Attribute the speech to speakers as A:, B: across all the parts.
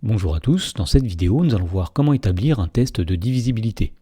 A: Bonjour à tous, dans cette vidéo nous allons voir comment établir un test de divisibilité.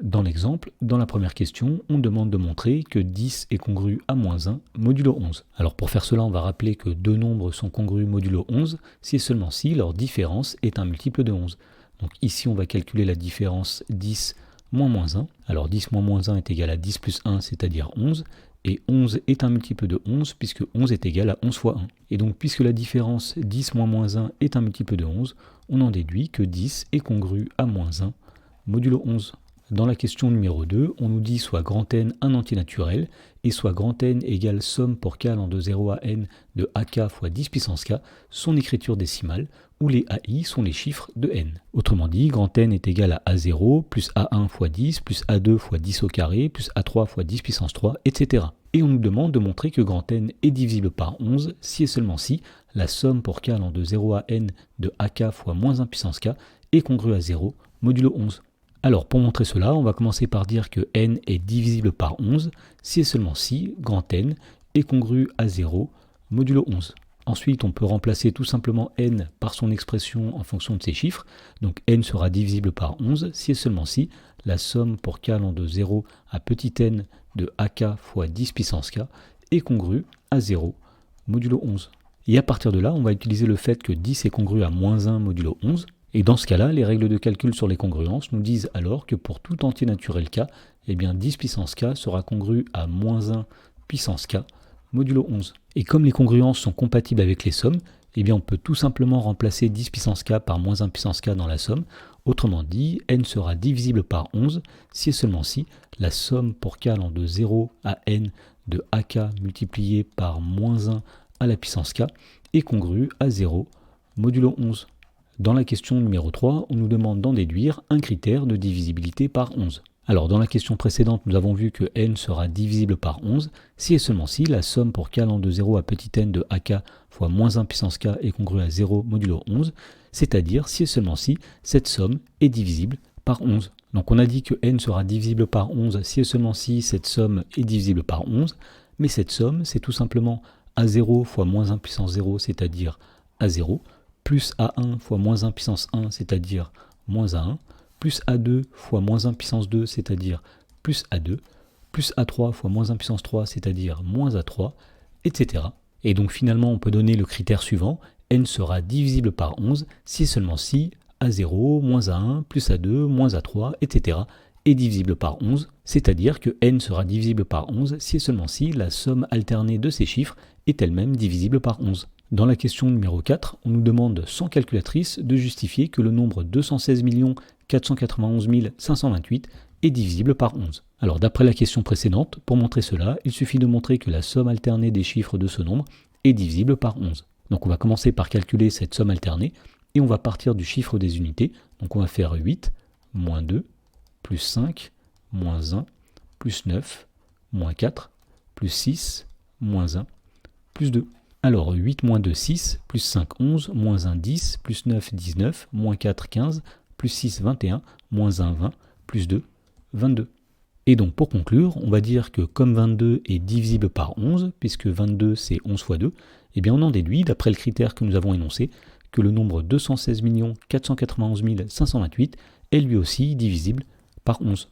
A: Dans l'exemple, dans la première question, on demande de montrer que 10 est congru à -1 modulo 11. Alors pour faire cela, on va rappeler que deux nombres sont congrus modulo 11 si et seulement si leur différence est un multiple de 11. Donc ici on va calculer la différence 10 moins -1. Alors 10 moins -1 est égal à 10 plus 1, c'est-à-dire 11. Et 11 est un multiple de 11 puisque 11 est égal à 11 fois 1. Et donc puisque la différence 10 moins -1 est un multiple de 11, on en déduit que 10 est congru à -1 modulo 11. Dans la question numéro 2, on nous dit soit grand N un entier naturel et soit grand N égale somme pour k allant de 0 à n de ak fois 10 puissance k, son écriture décimale, où les AI sont les chiffres de n. Autrement dit, grand N est égal à A0 plus A1 fois 10 plus A2 fois 10 au carré plus A3 fois 10 puissance 3, etc. Et on nous demande de montrer que grand N est divisible par 11 si et seulement si la somme pour k allant de 0 à n de ak fois moins 1 puissance k est congrue à 0 modulo 11. Alors pour montrer cela, on va commencer par dire que n est divisible par 11 si et seulement si grand N est congru à 0 modulo 11. Ensuite, on peut remplacer tout simplement n par son expression en fonction de ces chiffres. Donc n sera divisible par 11 si et seulement si la somme pour k allant de 0 à petit n de ak fois 10 puissance k est congrue à 0 modulo 11. Et à partir de là, on va utiliser le fait que 10 est congru à -1 modulo 11. Et dans ce cas-là, les règles de calcul sur les congruences nous disent alors que pour tout entier naturel k, eh bien 10 puissance k sera congru à -1 puissance k modulo 11. Et comme les congruences sont compatibles avec les sommes, eh bien on peut tout simplement remplacer 10 puissance k par -1 puissance k dans la somme. Autrement dit, n sera divisible par 11 si et seulement si la somme pour k allant de 0 à n de ak multiplié par -1 à la puissance k est congrue à 0 modulo 11. Dans la question numéro 3, on nous demande d'en déduire un critère de divisibilité par 11. Alors dans la question précédente, nous avons vu que n sera divisible par 11 si et seulement si la somme pour k allant de 0 à petit n de ak fois -1 puissance k est congrue à 0 modulo 11, c'est-à-dire si et seulement si cette somme est divisible par 11. Donc on a dit que n sera divisible par 11 si et seulement si cette somme est divisible par 11, mais cette somme c'est tout simplement a0 fois -1 puissance 0, c'est-à-dire a0, plus A1 fois -1 puissance 1, c'est-à-dire -A1, plus A2 fois -1 puissance 2, c'est-à-dire plus A2, plus A3 fois -1 puissance 3, c'est-à-dire -A3, etc. Et donc finalement, on peut donner le critère suivant, n sera divisible par 11 si et seulement si A0, -A1, plus A2, -A3, etc. est divisible par 11, c'est-à-dire que n sera divisible par 11 si et seulement si la somme alternée de ces chiffres est elle-même divisible par 11. Dans la question numéro 4, on nous demande sans calculatrice de justifier que le nombre 216 491 528 est divisible par 11. Alors d'après la question précédente, pour montrer cela, il suffit de montrer que la somme alternée des chiffres de ce nombre est divisible par 11. Donc on va commencer par calculer cette somme alternée et on va partir du chiffre des unités. Donc on va faire 8, moins 2, plus 5, moins 1, plus 9, moins 4, plus 6, moins 1, plus 2. Alors 8 moins 2, 6, plus 5, 11, moins 1, 10, plus 9, 19, moins 4, 15, plus 6, 21, moins 1, 20, plus 2, 22. Et donc pour conclure, on va dire que comme 22 est divisible par 11, puisque 22 c'est 11 fois 2, eh bien on en déduit, d'après le critère que nous avons énoncé, que le nombre 216 491 528 est lui aussi divisible par 11.